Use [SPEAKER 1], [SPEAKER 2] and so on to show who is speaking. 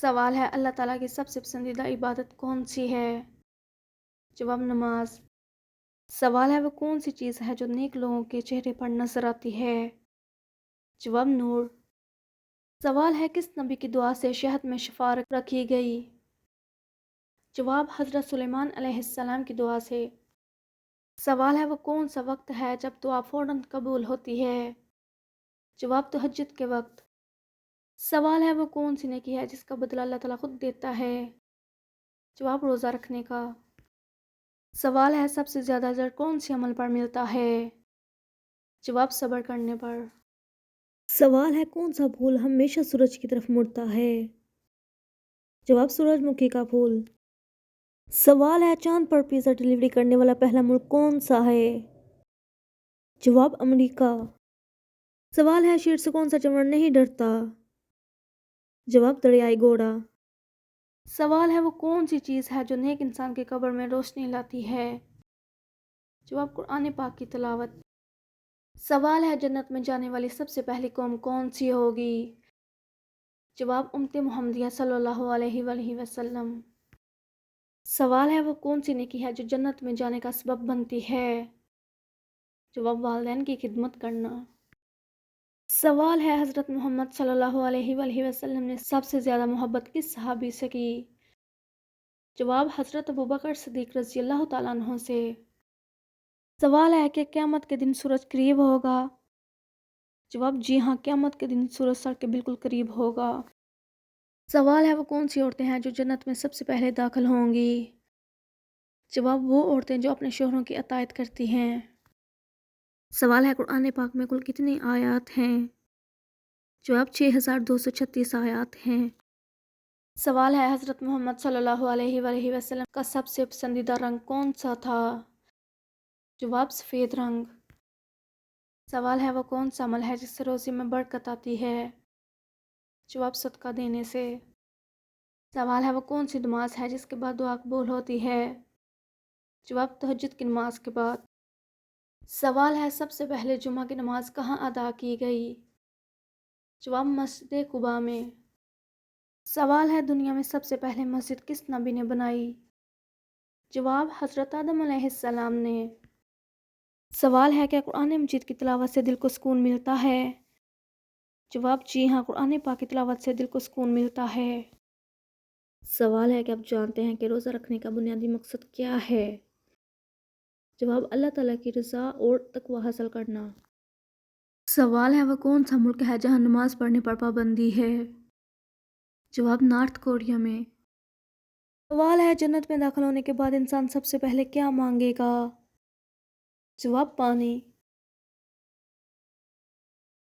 [SPEAKER 1] سوال ہے اللہ تعالیٰ کی سب سے پسندیدہ عبادت کون سی ہے؟ جواب نماز۔ سوال ہے وہ کون سی چیز ہے جو نیک لوگوں کے چہرے پر نظر آتی ہے؟ جواب نور۔ سوال ہے کس نبی کی دعا سے شہد میں شفا رکھی گئی؟ جواب حضرت سلیمان علیہ السلام کی دعا سے۔ سوال ہے وہ کون سا وقت ہے جب دعا فوراً قبول ہوتی ہے؟ جواب تہجد کے وقت۔ سوال ہے وہ کون سی نیکی ہے جس کا بدلہ اللہ تعالیٰ خود دیتا ہے؟ جواب روزہ رکھنے کا۔ سوال ہے سب سے زیادہ اجر کون سی عمل پر ملتا ہے؟ جواب صبر کرنے پر۔ سوال ہے کون سا پھول ہمیشہ سورج کی طرف مڑتا ہے؟ جواب سورج مکھی کا پھول۔ سوال ہے چاند پر پیزا ڈلیوری کرنے والا پہلا ملک کون سا ہے؟ جواب امریکہ۔ سوال ہے شیر سے کون سا جانور نہیں ڈرتا؟ جواب دریائے گھوڑا۔ سوال ہے وہ کون سی چیز ہے جو نیک انسان کی قبر میں روشنی لاتی ہے؟ جواب قرآن پاک کی تلاوت۔ سوال ہے جنت میں جانے والی سب سے پہلی قوم کون سی ہوگی؟ جواب امت محمدیہ صلی اللہ علیہ وآلہ وسلم۔ سوال ہے وہ کون سی نیکی ہے جو جنت میں جانے کا سبب بنتی ہے؟ جواب والدین کی خدمت کرنا۔ سوال ہے حضرت محمد صلی اللہ علیہ وآلہ وسلم نے سب سے زیادہ محبت کس صحابی سے کی؟ جواب حضرت ابوبکر صدیق رضی اللہ تعالیٰ عنہ سے۔ سوال ہے کہ قیامت کے دن سورج قریب ہوگا؟ جواب جی ہاں، قیامت کے دن سورج سر کے بالکل قریب ہوگا۔ سوال ہے وہ کون سی عورتیں ہیں جو جنت میں سب سے پہلے داخل ہوں گی؟ جواب وہ عورتیں جو اپنے شوہروں کی اطاعت کرتی ہیں۔ سوال ہے قرآن پاک میں کل کتنی آیات ہیں؟ جواب 6236 آیات ہیں۔ سوال ہے حضرت محمد صلی اللہ علیہ وآلہ وسلم کا سب سے پسندیدہ رنگ کون سا تھا؟ جواب سفید رنگ۔ سوال ہے وہ کون سا عمل ہے جس سے روزی میں برکت آتی ہے؟ جواب صدقہ دینے سے۔ سوال ہے وہ کون سی نماز ہے جس کے بعد دعا قبول ہوتی ہے؟ جواب تہجد کی نماز کے بعد۔ سوال ہے سب سے پہلے جمعہ کی نماز کہاں ادا کی گئی؟ جواب مسجد قباء میں۔ سوال ہے دنیا میں سب سے پہلے مسجد کس نبی نے بنائی؟ جواب حضرت آدم علیہ السلام نے۔ سوال ہے کہ قرآن مجید کی تلاوت سے دل کو سکون ملتا ہے؟ جواب جی ہاں، قرآن پاک کی تلاوت سے دل کو سکون ملتا ہے۔ سوال ہے کہ آپ جانتے ہیں کہ روزہ رکھنے کا بنیادی مقصد کیا ہے؟ جواب اللہ تعالیٰ کی رضا اور تقوی حاصل کرنا۔ سوال ہے وہ کون سا ملک ہے جہاں نماز پڑھنے پر پابندی ہے؟ جواب نارتھ کوریا میں۔ سوال ہے جنت میں داخل ہونے کے بعد انسان سب سے پہلے کیا مانگے گا؟ جواب پانی۔